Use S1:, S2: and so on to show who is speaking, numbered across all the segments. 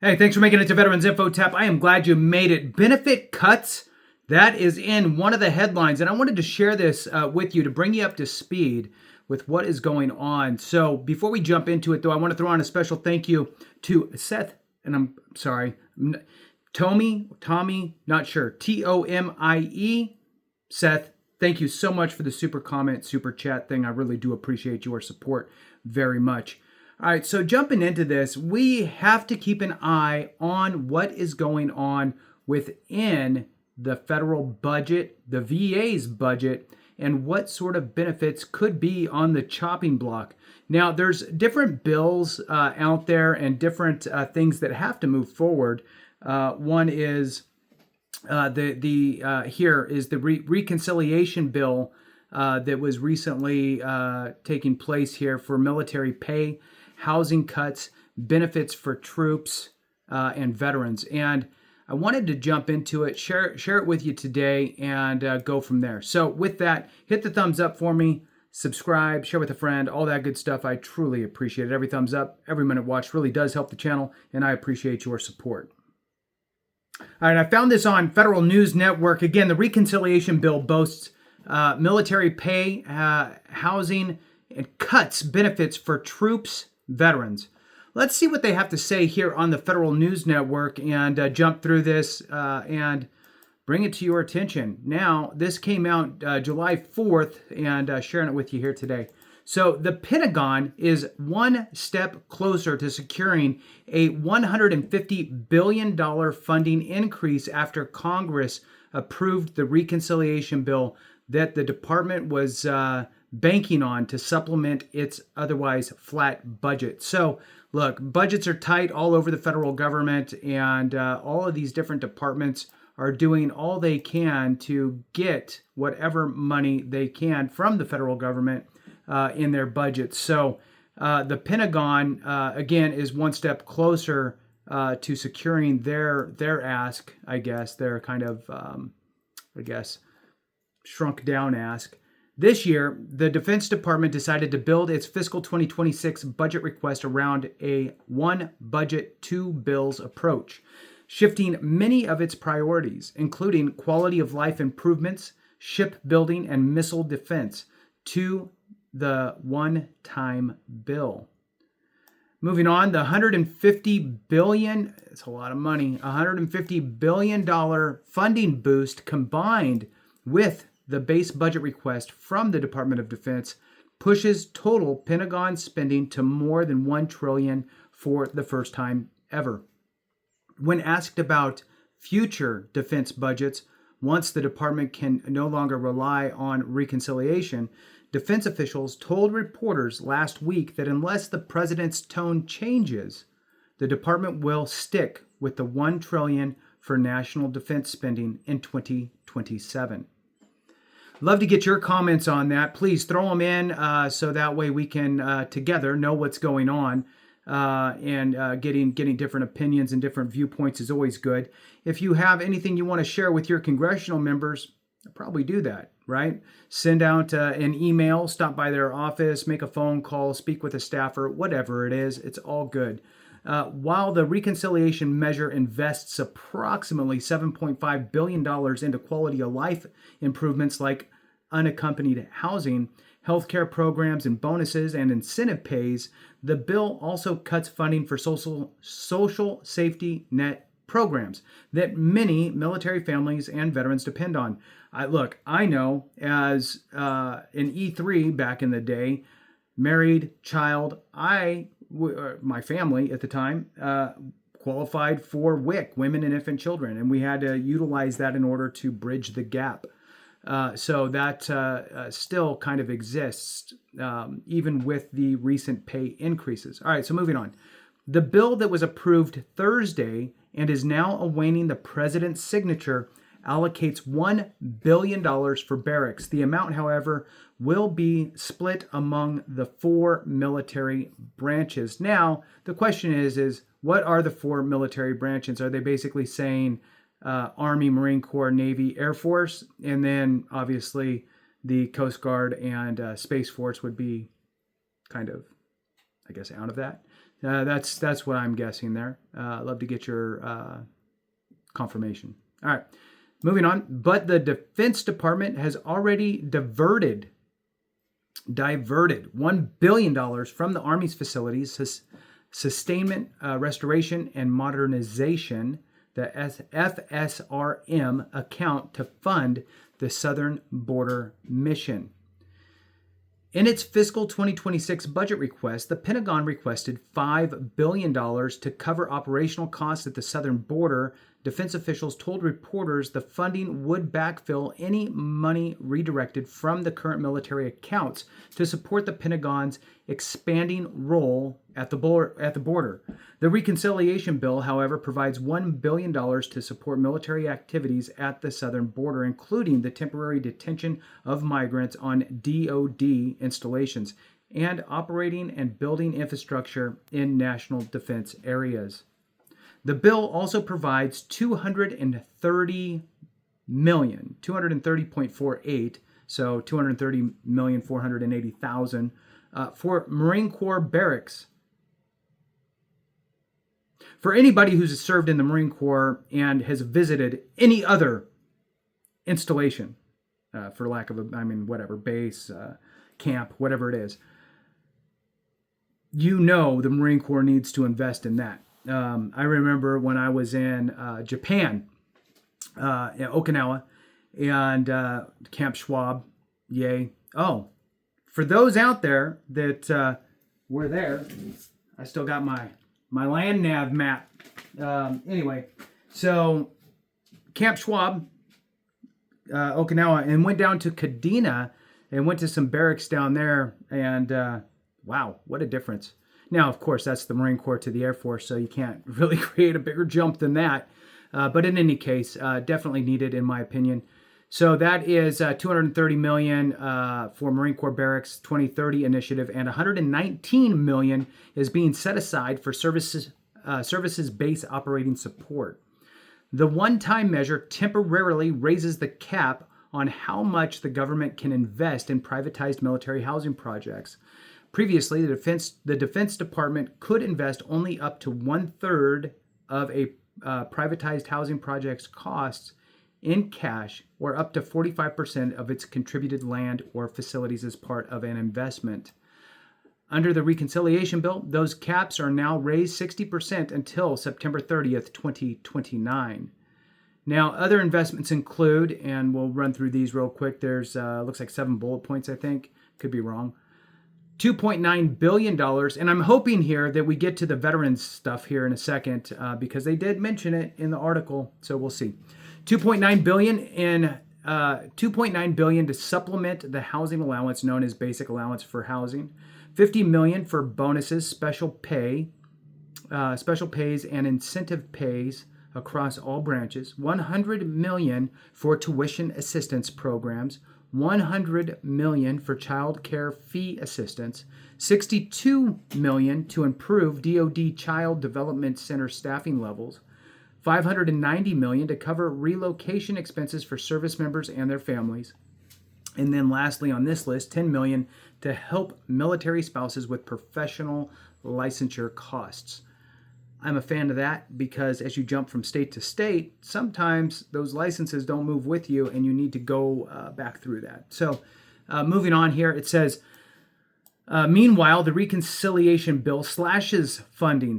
S1: Hey, thanks for making it to Veterans Info Tap. I am glad you made it. Benefit cuts, that is in one of the headlines. And I wanted to share this with you to bring you up to speed with what is going on. So before we jump into it, though, I want to throw on a special thank you to Seth, and I'm sorry, Tommy, not sure, Tomie, Seth. Thank you so much for the super comment, super chat thing. I really do appreciate your support very much. All right, so jumping into this, we have to keep an eye on what is going on within the federal budget, the VA's budget, and what sort of benefits could be on the chopping block. Now, there's different bills out there and different things that have to move forward. One is here is the reconciliation bill that was recently taking place here for military pay, housing cuts, benefits for troops and veterans. And I wanted to jump into it, share it with you today, and go from there. So with that, hit the thumbs up for me, subscribe, share with a friend, all that good stuff. I truly appreciate it. Every thumbs up, every minute watched really does help the channel, and I appreciate your support. All right, I found this on Federal News Network. Again, the reconciliation bill boasts military pay, housing, and cuts benefits for troops, veterans. Let's see what they have to say here on the Federal News Network and jump through this and bring it to your attention. Now, this came out July 4th and sharing it with you here today. So the Pentagon is one step closer to securing a $150 billion funding increase after Congress approved the reconciliation bill that the department was banking on to supplement its otherwise flat budget. So look, budgets are tight all over the federal government, and all of these different departments are doing all they can to get whatever money they can from the federal government in their budgets. So the Pentagon, again, is one step closer to securing their ask, I guess, their kind of, shrunk down ask. This year, the Defense Department decided to build its fiscal 2026 budget request around a one budget, two bills approach, shifting many of its priorities, including quality of life improvements, shipbuilding, and missile defense, to the one-time bill. Moving on, the $150 billion, it's a lot of money, $150 billion funding boost combined with the base budget request from the Department of Defense pushes total Pentagon spending to more than $1 trillion for the first time ever. When asked about future defense budgets, once the department can no longer rely on reconciliation, defense officials told reporters last week that unless the president's tone changes, the department will stick with the $1 trillion for national defense spending in 2027. Love to get your comments on that. Please throw them in so that way we can together know what's going on. And getting different opinions and different viewpoints is always good. If you have anything you want to share with your congressional members, I'll probably do that, right? Send out an email, stop by their office, make a phone call, speak with a staffer, whatever it is, it's all good. While the reconciliation measure invests approximately $7.5 billion into quality of life improvements like unaccompanied housing, healthcare programs, and bonuses and incentive pays, the bill also cuts funding for social safety net programs that many military families and veterans depend on. I know as an E3 back in the day, married, child, my family at the time qualified for WIC, Women and Infant Children, and we had to utilize that in order to bridge the gap. So that still kind of exists, even with the recent pay increases. All right, so moving on. The bill that was approved Thursday and is now awaiting the president's signature allocates $1 billion for barracks. The amount, however, will be split among the four military branches. Now, the question is what are the four military branches? Are they basically saying Army, Marine Corps, Navy, Air Force, and then obviously the Coast Guard and Space Force would be kind of, I guess, out of that. That's what I'm guessing there. I'd love to get your confirmation. All right, moving on. But the Defense Department has already diverted $1 billion from the Army's facilities, sustainment, restoration, and modernization, the FSRM account, to fund the Southern Border Mission. In its fiscal 2026 budget request, the Pentagon requested $5 billion to cover operational costs at the southern border. Defense officials told reporters the funding would backfill any money redirected from the current military accounts to support the Pentagon's expanding role at the border. The reconciliation bill, however, provides $1 billion to support military activities at the southern border, including the temporary detention of migrants on DoD installations and operating and building infrastructure in national defense areas. The bill also provides $230.48, so $230,480,000 for Marine Corps barracks. For anybody who's served in the Marine Corps and has visited any other installation, for lack of base, camp, whatever it is, the Marine Corps needs to invest in that. I remember when I was in Japan, in Okinawa, and Camp Schwab, yay. Oh, for those out there that were there, I still got my land nav map. Anyway, so Camp Schwab, Okinawa, and went down to Kadena and went to some barracks down there, and wow, what a difference. Now, of course, that's the Marine Corps to the Air Force, so you can't really create a bigger jump than that. But in any case, definitely needed, in my opinion. So that is $230 million for Marine Corps Barracks 2030 initiative, and $119 million is being set aside for services base operating support. The one-time measure temporarily raises the cap on how much the government can invest in privatized military housing projects. Previously, the Defense Department could invest only up to 1/3 of a privatized housing project's costs in cash, or up to 45% of its contributed land or facilities as part of an investment. Under the reconciliation bill, those caps are now raised 60% until September 30th, 2029. Now, other investments include, and we'll run through these real quick. There's looks like 7 bullet points, I think. Could be wrong. $2.9 billion, and I'm hoping here that we get to the veterans stuff here in a second, because they did mention it in the article, so we'll see. $2.9 billion to supplement the housing allowance known as basic allowance for housing. $50 million for bonuses, special pays, and incentive pays across all branches. $100 million for tuition assistance programs. $100 million for child care fee assistance, $62 million to improve DoD Child Development Center staffing levels, $590 million to cover relocation expenses for service members and their families, and then lastly on this list, $10 million to help military spouses with professional licensure costs. I'm a fan of that because as you jump from state to state, sometimes those licenses don't move with you and you need to go back through that. So moving on here, it says, meanwhile, the reconciliation bill slashes funding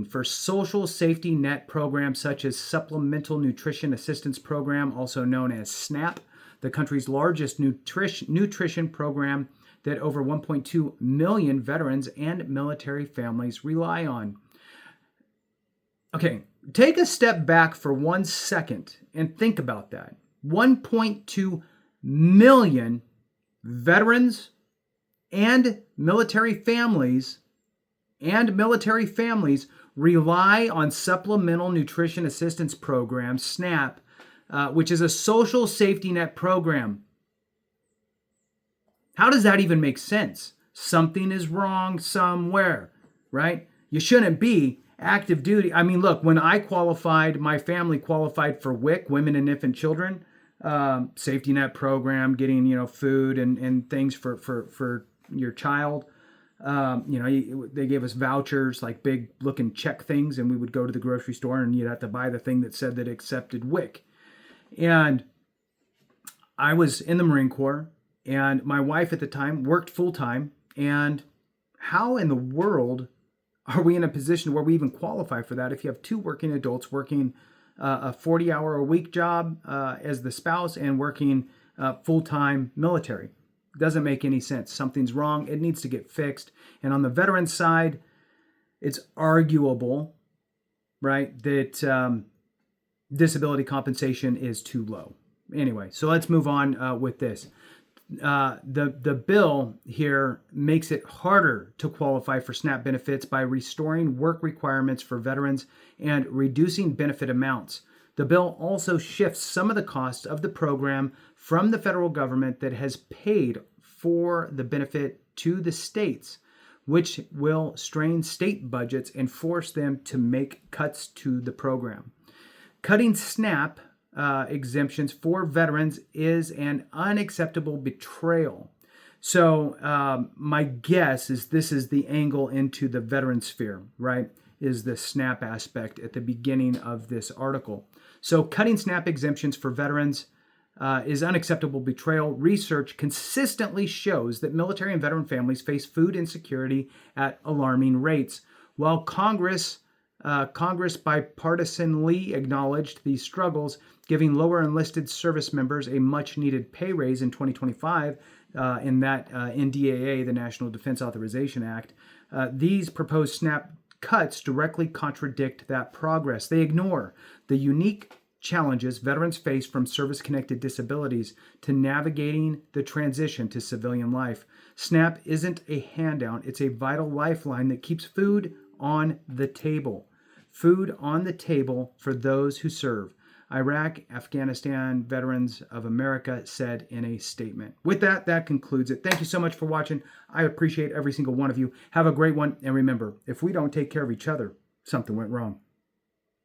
S1: for social safety net programs such as Supplemental Nutrition Assistance Program, also known as SNAP, the country's largest nutrition program that over 1.2 million veterans and military families rely on. Okay, take a step back for 1 second and think about that. 1.2 million veterans and military families rely on Supplemental Nutrition Assistance Program, SNAP, which is a social safety net program. How does that even make sense? Something is wrong somewhere, right? You shouldn't be active duty. I mean, look, when I qualified, my family qualified for WIC, Women and Infant Children, safety net program, getting, food and things for your child. They gave us vouchers, like big looking check things, and we would go to the grocery store and you'd have to buy the thing that said that it accepted WIC. And I was in the Marine Corps, and my wife at the time worked full time. And how in the world are we in a position where we even qualify for that if you have two working adults working a 40-hour-a-week job as the spouse and working full-time military? Doesn't make any sense. Something's wrong. It needs to get fixed. And on the veteran side, it's arguable, right, that disability compensation is too low. Anyway, so let's move on with this. The bill here makes it harder to qualify for SNAP benefits by restoring work requirements for veterans and reducing benefit amounts. The bill also shifts some of the costs of the program from the federal government that has paid for the benefit to the states, which will strain state budgets and force them to make cuts to the program. Cutting SNAP exemptions for veterans is an unacceptable betrayal. So my guess is this is the angle into the veteran sphere, right? Is the SNAP aspect at the beginning of this article. So cutting SNAP exemptions for veterans is unacceptable betrayal. Research consistently shows that military and veteran families face food insecurity at alarming rates. While Congress bipartisanly acknowledged these struggles, giving lower enlisted service members a much-needed pay raise in 2025 in that NDAA, the National Defense Authorization Act, these proposed SNAP cuts directly contradict that progress. They ignore the unique challenges veterans face from service-connected disabilities to navigating the transition to civilian life. SNAP isn't a handout, it's a vital lifeline that keeps food on the table. Food on the table for those who serve. Iraq, Afghanistan Veterans of America said in a statement. With that, that concludes it. Thank you so much for watching. I appreciate every single one of you. Have a great one. And remember, if we don't take care of each other, something went wrong.